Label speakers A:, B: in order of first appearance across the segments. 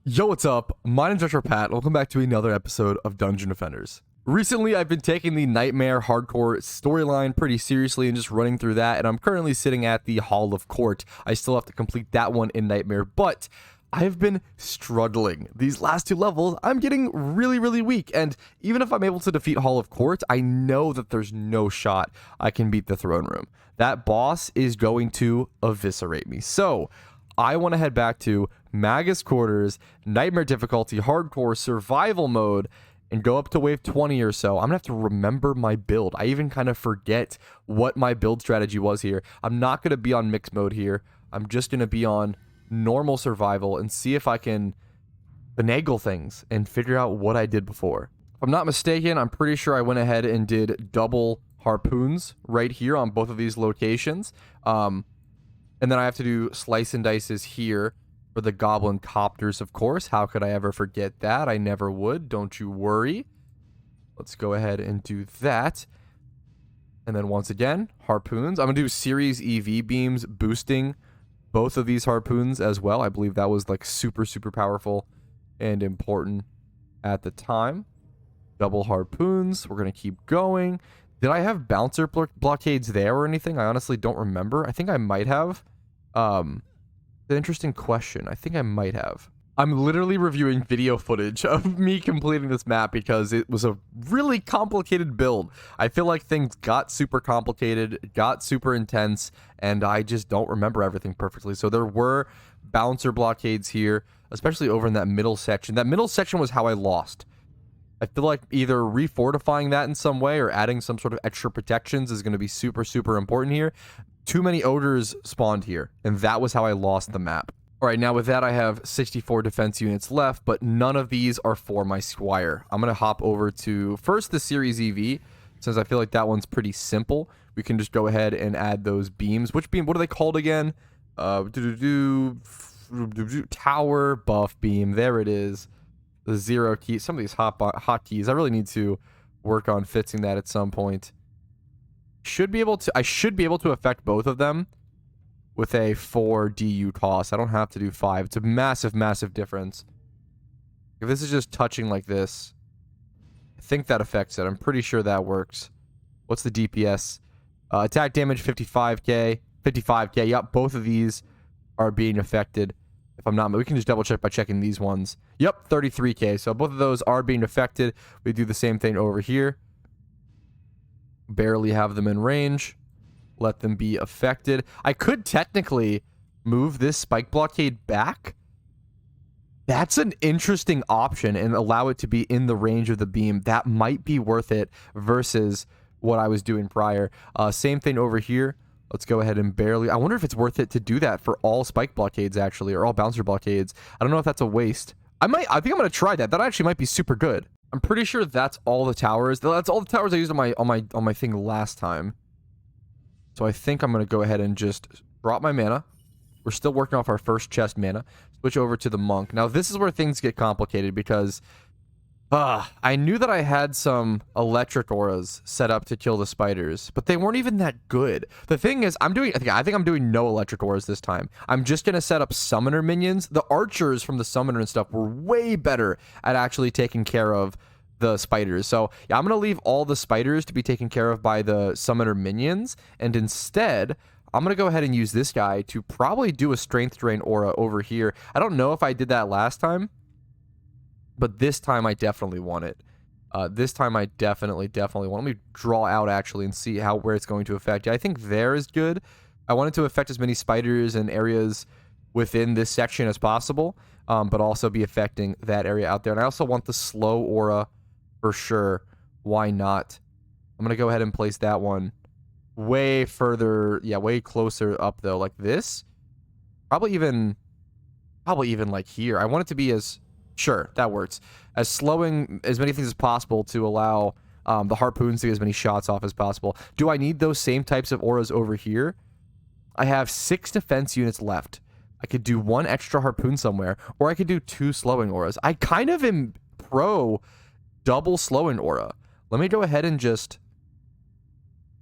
A: Yo, what's up? My name's Retro Pat. Welcome back to another episode of Dungeon Defenders. Recently, I've been taking the Nightmare hardcore storyline pretty seriously and just running through that, and I'm currently sitting at the Hall of Court. I still have to complete that one in Nightmare, but I've been struggling. These last two levels, I'm getting really weak, and even if I'm able to defeat Hall of Court, I know that there's no shot I can beat the Throne Room. That boss is going to eviscerate me. So, I want to head back to Magus Quarters, Nightmare difficulty, hardcore, survival mode, and go up to wave 20 or so. I'm going to have to remember my build. I even kind of forget what my build strategy was here. I'm not going to be on mixed mode here. I'm just going to be on normal survival and see if I can finagle things and figure out what I did before. If I'm not mistaken, I'm pretty sure I went ahead and did double harpoons right here on both of these locations. And then I have to do slice and dices here for the goblin copters, of course. How could I ever forget that? I never would. Don't you worry. Let's go ahead and do that. And then once again, harpoons. I'm going to do series EV beams boosting both of these harpoons as well. I believe that was like super powerful and important at the time. Double harpoons. We're going to keep going. Did I have bouncer blockades there or anything? I honestly don't remember. I think I might have. An interesting question. I think I might have. I'm literally reviewing video footage of me completing this map because it was a really complicated build. I feel like things got super complicated, got super intense, and I just don't remember everything perfectly. So there were bouncer blockades here, especially over in that middle section. That middle section was how I lost. I feel like either refortifying that in some way or adding some sort of extra protections is going to be super important here. Too many odors spawned here, and that was how I lost the map. All right, now with that, I have 64 defense units left, but none of these are for my Squire. I'm going to hop over to first the Series EV, since I feel like that one's pretty simple. We can just go ahead and add those beams. Which beam? What are they called again? Tower buff beam. There it is. The 0 key. Some of these hotkeys. I really need to work on fixing that at some point. I should be able to affect both of them with a 4 DU cost. I don't have to do 5. It's a massive difference. If this is just touching like this, I think that affects it. I'm pretty sure that works. What's the DPS? Attack damage 55k. Yep, both of these are being affected. If I'm not, we can just double check by checking these ones. Yep, 33k. So both of those are being affected. We do the same thing over here. Barely have them in range. Let them be affected. I could technically move this spike blockade back. That's an interesting option and allow it to be in the range of the beam. That might be worth it versus what I was doing prior. Same thing over here. Let's go ahead and barely... I wonder if it's worth it to do that for all spike blockades, actually, or all bouncer blockades. I don't know if that's a waste. I think I'm going to try that. That actually might be super good. I'm pretty sure that's all the towers. That's all the towers I used on my thing last time. So I think I'm going to go ahead and just drop my mana. We're still working off our first chest mana. Switch over to the monk. Now, this is where things get complicated because... I knew that I had some electric auras set up to kill the spiders, but they weren't even that good. The thing is, I think I'm doing no electric auras this time. I'm just going to set up summoner minions. The archers from the summoner and stuff were way better at actually taking care of the spiders. So, yeah, I'm going to leave all the spiders to be taken care of by the summoner minions, and instead... I'm going to go ahead and use this guy to probably do a strength drain aura over here. I don't know if I did that last time, but this time I definitely want it. This time I definitely want. Let me draw out actually and see where it's going to affect. Yeah, I think there is good. I want it to affect as many spiders and areas within this section as possible, but also be affecting that area out there. And I also want the slow aura for sure. Why not? I'm going to go ahead and place that one way further, yeah, way closer up though, like this. Probably even like here. I want it to be as... Sure, that works. As slowing as many things as possible to allow the harpoons to get as many shots off as possible. Do I need those same types of auras over here? I have 6 defense units left. I could do 1 extra harpoon somewhere, or I could do 2 slowing auras. I kind of am pro double slowing aura. Let me go ahead and just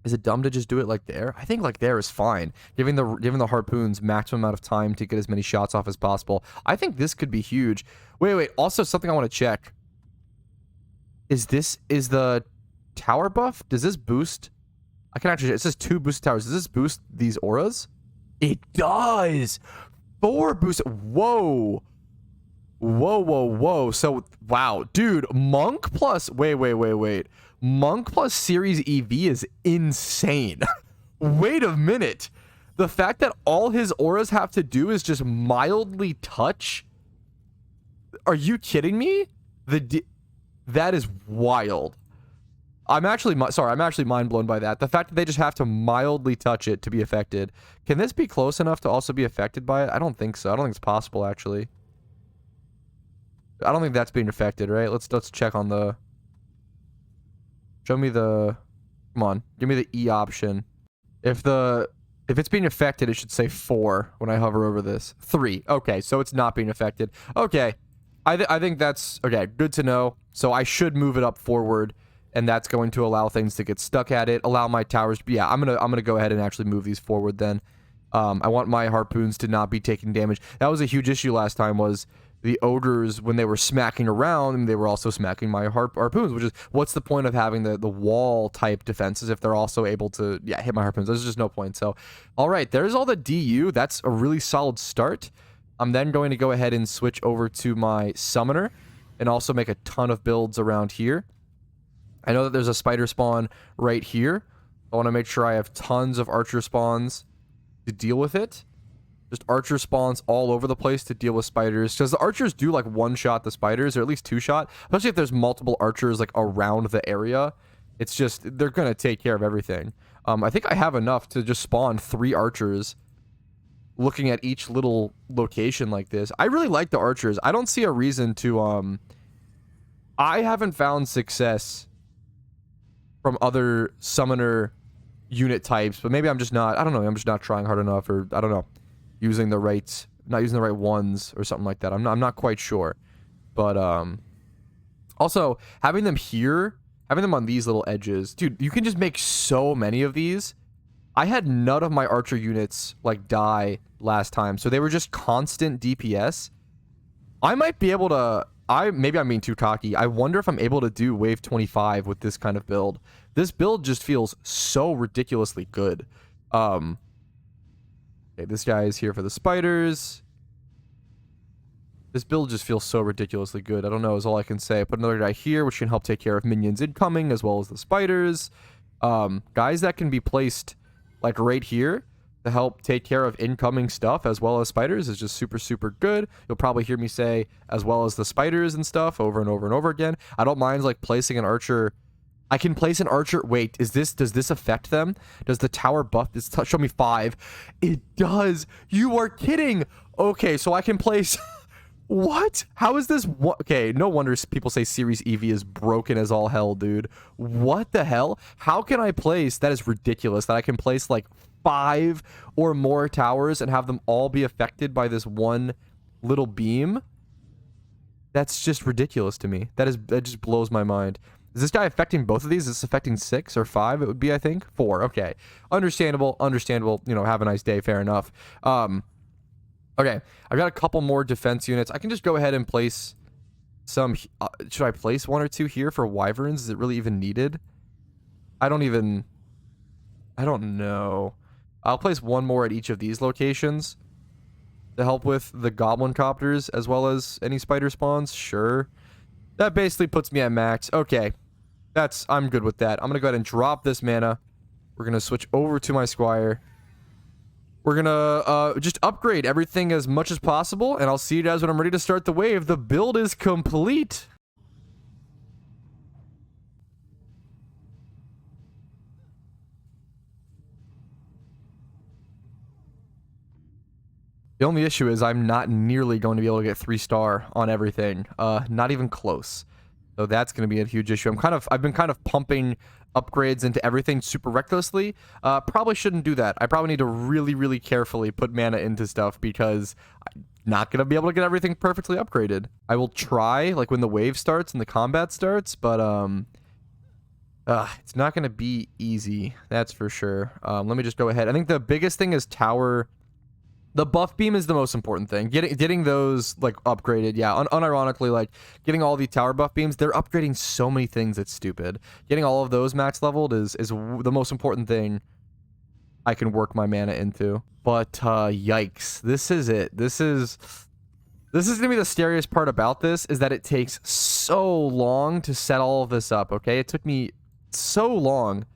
A: Is it dumb to just do it like there? I think like there is fine. Giving the harpoons maximum amount of time to get as many shots off as possible. I think this could be huge. Wait. Also, something I want to check. Is the tower buff? Does this boost? I can actually, it says 2 boosted towers. Does this boost these auras? It does. 4 boost. Whoa. So, wow. Dude, Monk plus, wait. Monk plus Series EV is insane. Wait a minute. The fact that all his auras have to do is just mildly touch? Are you kidding me? That is wild. I'm actually mind blown by that. The fact that they just have to mildly touch it to be affected. Can this be close enough to also be affected by it? I don't think so. I don't think it's possible, actually. I don't think that's being affected, right? Let's check on the... Show me the... Come on. Give me the E option. If it's being affected, it should say 4 when I hover over this. 3. Okay, so it's not being affected. Okay. I think that's... Okay, good to know. So I should move it up forward, and that's going to allow things to get stuck at it. Allow my towers... Yeah, I'm gonna go ahead and actually move these forward then. I want my harpoons to not be taking damage. That was a huge issue last time, was... the ogres, when they were smacking around, they were also smacking my harpoons, which is, what's the point of having the wall type defenses if they're also able to, yeah, hit my harpoons? There's just no point. So, all right, there's all the DU. That's a really solid start. I'm then going to go ahead and switch over to my summoner and also make a ton of builds around here. I know that there's a spider spawn right here. I want to make sure I have tons of archer spawns to deal with it. Just archer spawns all over the place to deal with spiders. Because the archers do, like, one-shot the spiders, or at least two-shot. Especially if there's multiple archers, like, around the area. It's just, they're going to take care of everything. I think I have enough to just spawn 3 archers looking at each little location like this. I really like the archers. I don't see a reason to, I haven't found success from other summoner unit types, but maybe I'm just not, I don't know, I'm just not trying hard enough, or I don't know. Not using the right ones or something like that. I'm not quite sure. But also having them here, having them on these little edges, dude, you can just make so many of these. I had none of my archer units like die last time, so they were just constant DPS. I might be able to, maybe I'm being too cocky. I wonder if I'm able to do wave 25 with this kind of build. This build just feels so ridiculously good. Okay, this guy is here for the spiders. This build just feels so ridiculously good. I don't know, is all I can say. Put another guy here, which can help take care of minions incoming, as well as the spiders. Guys that can be placed, like, right here to help take care of incoming stuff, as well as spiders, is just super, super good. You'll probably hear me say, as well as the spiders and stuff, over and over and over again. I don't mind, like, placing an archer... I can place an archer. Wait, does this affect them? Does the tower buff this? Show me 5. It does. You are kidding. Okay, so I can place. What? How is this? Okay, no wonder people say Series EV is broken as all hell, dude. What the hell? How can I place? That is ridiculous. That I can place like 5 or more towers and have them all be affected by this one little beam. That's just ridiculous to me. That just blows my mind. Is this guy affecting both of these? Is this affecting 6 or 5? It would be, I think. 4. Okay. Understandable. You know, have a nice day. Fair enough. Okay. I've got a couple more defense units. I can just go ahead and place some... should I place 1 or 2 here for wyverns? Is it really even needed? I don't know. I'll place 1 more at each of these locations to help with the goblin copters as well as any spider spawns. Sure. That basically puts me at max. Okay. I'm good with that. I'm gonna go ahead and drop this mana. We're gonna switch over to my squire. We're gonna just upgrade everything as much as possible, and I'll see you guys when I'm ready to start the wave. The build is complete. The only issue is I'm not nearly going to be able to get 3-star on everything. Not even close. So that's going to be a huge issue. I've been kind of pumping upgrades into everything super recklessly. Probably shouldn't do that. I probably need to really, really carefully put mana into stuff because I'm not going to be able to get everything perfectly upgraded. I will try, like, when the wave starts and the combat starts, but It's not going to be easy. That's for sure. Let me just go ahead. I think the biggest thing is tower. The buff beam is the most important thing. Getting those like upgraded. Yeah, unironically, like getting all the tower buff beams, they're upgrading so many things. It's stupid. Getting all of those max leveled is the most important thing I can work my mana into. But yikes, this is it. This is gonna be the scariest part about this, is that it takes so long to set all of this up. Okay, it took me so long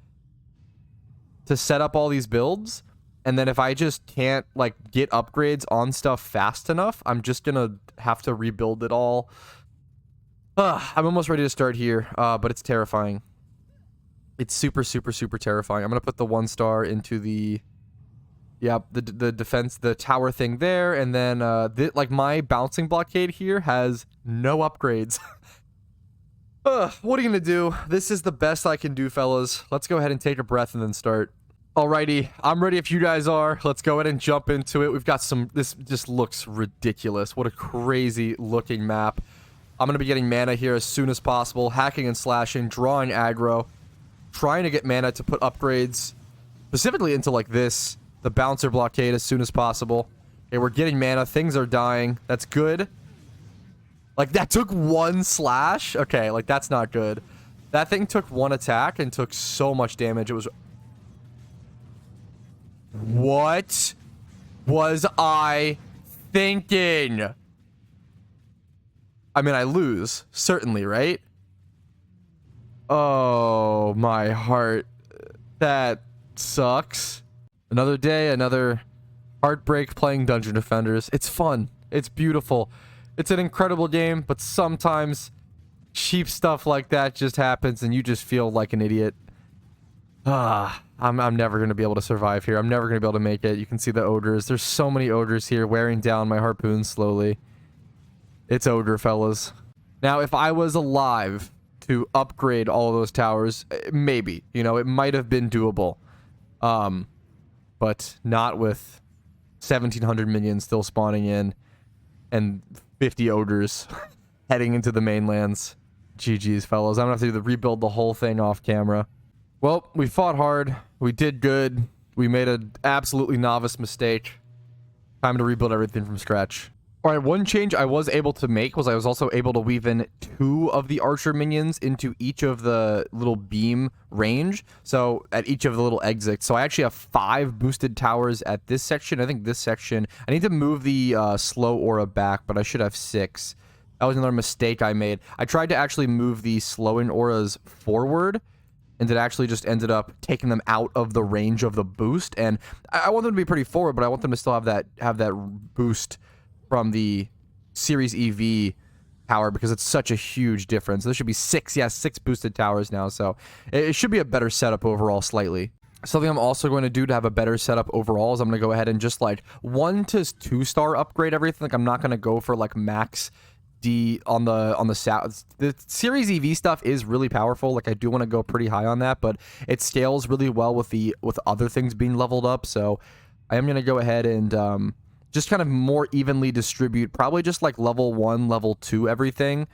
A: to set up all these builds, and then if I just can't like get upgrades on stuff fast enough, I'm just gonna have to rebuild it all. I'm almost ready to start here, but it's terrifying. It's super terrifying. I'm gonna put the 1-star into the the defense, the tower thing there, and then like my bouncing blockade here has no upgrades. What are you gonna do? This is the best I can do, fellas. Let's go ahead and take a breath and then start. Alrighty, I'm ready if you guys are. Let's go ahead and jump into it. We've got some, this just looks ridiculous. What a crazy looking map. I'm gonna be getting mana here as soon as possible, hacking and slashing, drawing aggro, trying to get mana to put upgrades specifically into like this, the bouncer blockade, as soon as possible. Okay, we're getting mana. Things are dying. That's good. Like, that took 1 slash? Okay, like, that's not good. That thing took 1 attack and took so much damage. It was... What was I thinking? I mean, I lose. Certainly, right? Oh, my heart. That sucks. Another day, another heartbreak playing Dungeon Defenders. It's fun. It's beautiful. It's an incredible game, but sometimes cheap stuff like that just happens and you just feel like an idiot. I'm never going to be able to survive here. I'm never going to be able to make it. You can see the ogres. There's so many ogres here wearing down my harpoon slowly. It's ogre, fellas. Now, if I was alive to upgrade all of those towers, maybe, you know, it might have been doable. But not with 1,700 minions still spawning in and 50 ogres heading into the mainlands. GG's, fellas. I'm gonna have to rebuild the whole thing off camera. Well, we fought hard. We did good. We made an absolutely novice mistake. Time to rebuild everything from scratch. All right, one change I was able to make was I was also able to weave in 2 of the archer minions into each of the little beam range. So at each of the little exits. So I actually have 5 boosted towers at this section. I think this section, I need to move the slow aura back, but I should have 6. That was another mistake I made. I tried to actually move the slowing auras forward, and it actually just ended up taking them out of the range of the boost. And I want them to be pretty forward, but I want them to still have that boost from the Series EV tower, because it's such a huge difference. There should be 6 boosted towers now, so it should be a better setup overall slightly. Something I'm also going to do to have a better setup overall is I'm going to go ahead and just like 1 to 2-star upgrade everything. Like, I'm not going to go for like max D on the south. The Series EV stuff is really powerful. Like, I do want to go pretty high on that, but it scales really well with other things being leveled up. So I am going to go ahead and just kind of more evenly distribute, probably just like level 1, level 2, everything.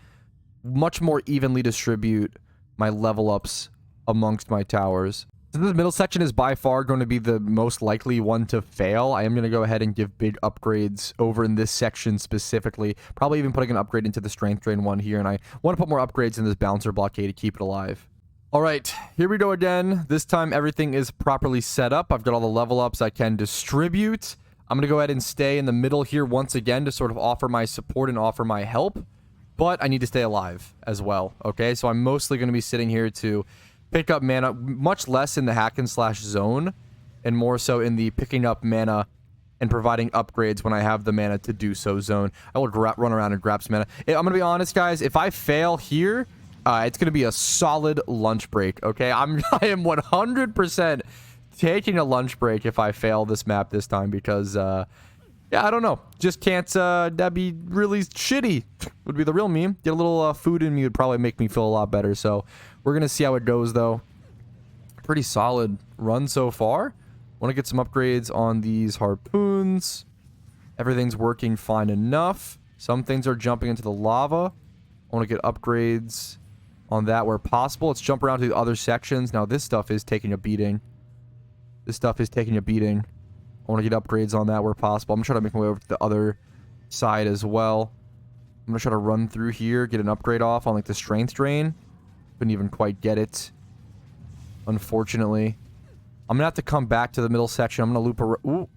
A: Much more evenly distribute my level ups amongst my towers. So this middle section is by far going to be the most likely one to fail. I am going to go ahead and give big upgrades over in this section specifically. Probably even putting an upgrade into the strength drain one here. And I want to put more upgrades in this bouncer blockade to keep it alive. All right, here we go again. This time everything is properly set up. I've got all the level ups I can distribute. I'm going to go ahead and stay in the middle here once again to sort of offer my support and offer my help. But I need to stay alive as well, okay? So I'm mostly going to be sitting here to pick up mana, much less in the hack and slash zone, and more so in the picking up mana and providing upgrades when I have the mana to do so zone. I will run around and grab some mana. I'm going to be honest, guys. If I fail here, it's going to be a solid lunch break, okay? I am 100% taking a lunch break if I fail this map this time, because yeah, I don't know, just can't. That'd be really shitty. Would be the real meme. Get a little food in me would probably make me feel a lot better. So we're gonna see how it goes, though. Pretty solid run so far. Want to get some upgrades on these harpoons. Everything's working fine enough. Some things are jumping into the lava. I want to get upgrades on that where possible. Let's jump around to the other sections. Now, this stuff is taking a beating. This stuff is taking a beating. I want to get upgrades on that where possible. I'm trying to make my way over to the other side as well. I'm going to try to run through here, get an upgrade off on, like, the strength drain. Couldn't even quite get it, unfortunately. I'm going to have to come back to the middle section. I'm going to loop around.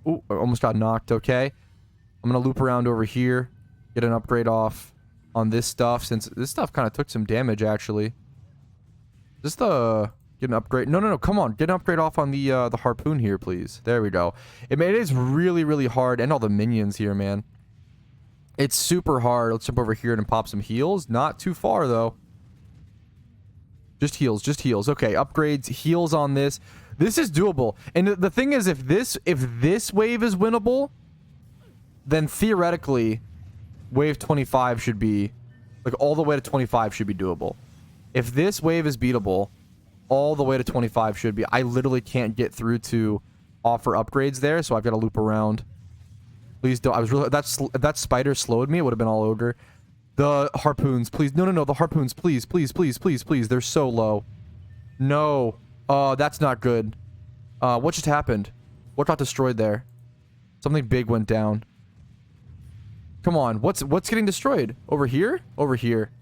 A: Ooh, I almost got knocked. Okay. I'm going to loop around over here, get an upgrade off on this stuff, since this stuff kind of took some damage, actually. Just get an upgrade. No, come on. Get an upgrade off on the harpoon here, please. There we go. It is really, really hard. And all the minions here, man. It's super hard. Let's jump over here and pop some heals. Not too far, though. Just heals, just heals. Okay, upgrades, heals on this. This is doable. And the thing is, if this wave is winnable, then theoretically, wave 25 should be, like, all the way to 25 should be doable. If this wave is beatable, all the way to 25 should be. I literally can't get through to offer upgrades there, so I've got to loop around. Please don't. I was really... If that spider slowed me, it would have been all over. The harpoons, please. No. The harpoons, please. They're so low. No. That's not good. What just happened? What got destroyed there? Something big went down. Come on. What's getting destroyed? Over here? Over here.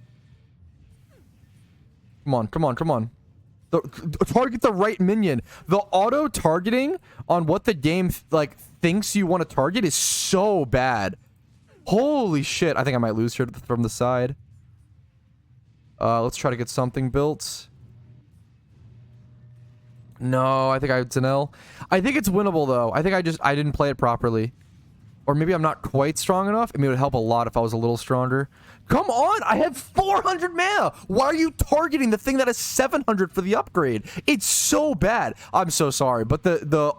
A: Come on. Target the right minion. The auto targeting on what the game thinks you want to target is so bad. Holy shit. I think I might lose here from the side. Let's try to get something built. No, I think it's an L. I think it's winnable, though. I think I didn't play it properly. Or maybe I'm not quite strong enough. I mean, it would help a lot if I was a little stronger. Come on! I have 400 mana! Why are you targeting the thing that has 700 for the upgrade? It's so bad. I'm so sorry. But the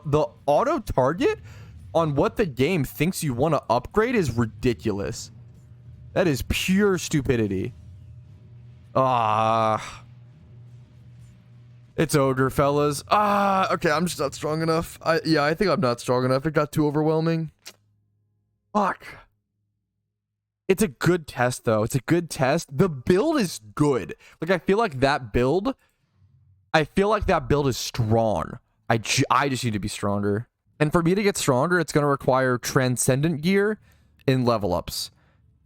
A: auto target on what the game thinks you want to upgrade is ridiculous. That is pure stupidity. It's ogre, fellas. Okay, I'm just not strong enough. Yeah, I think I'm not strong enough. It got too overwhelming. Fuck. It's a good test, though. It's a good test. The build is good. Like, I feel like that build is strong. I just need to be stronger. And for me to get stronger, it's going to require transcendent gear in level ups.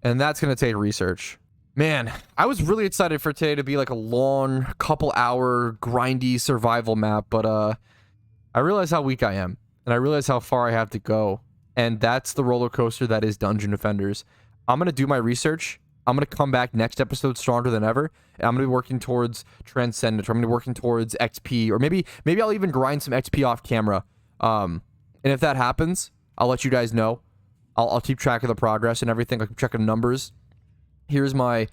A: And that's going to take research. Man, I was really excited for today to be like a long, couple-hour, grindy survival map. But I realize how weak I am. And I realize how far I have to go. And that's the roller coaster that is Dungeon Defenders. I'm going to do my research. I'm going to come back next episode stronger than ever. And I'm going to be working towards Transcendent. Or I'm going to be working towards XP. Or maybe I'll even grind some XP off camera. And if that happens, I'll let you guys know. I'll keep track of the progress and everything. I'll keep track of numbers. Here's my...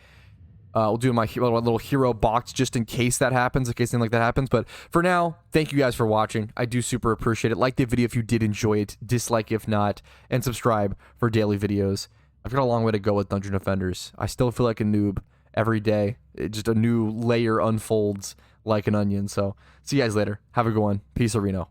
A: we'll do my little hero box just in case that happens, in case anything like that happens. But for now, thank you guys for watching. I do super appreciate it. Like the video if you did enjoy it. Dislike if not. And subscribe for daily videos. I've got a long way to go with Dungeon Defenders. I still feel like a noob every day. Just a new layer unfolds like an onion. So, see you guys later. Have a good one. Peace, Reno.